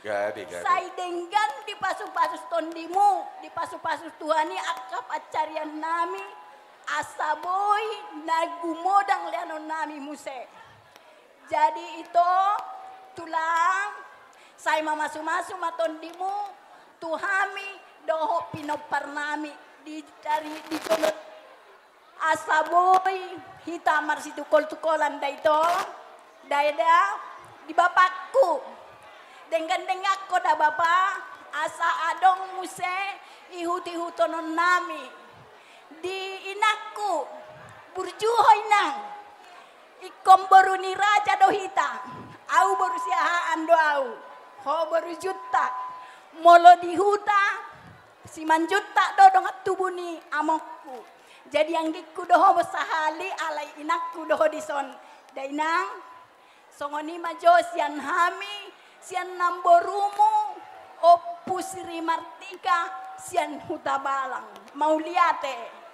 Gadi. Sai denggan di pasu-pasus tondimu, di pasu-pasus Tuhani akap acarian nami, asaboy nagumodang leanon nami muse. Jadi itu tulang, sai mamasu-masu matondimu, tuhami doho pinopar nami dari di kolot asaboy hitamar situ kol-tukolan da itu, daida di bapakku. Denggan-dengak ko da bapa asa adong muse ihuti-hutonon nami di inakku burjuhoy nang ikom baru ni raja dohita au baru siahaan doau ho baru jutta molo di huta si manjutta do dong tubuni amokku jadi yang giku doho sahali alai inakku doho dison dainang songoni majo sian hami sian namborumu opus rimartika sian hutabalang mau liate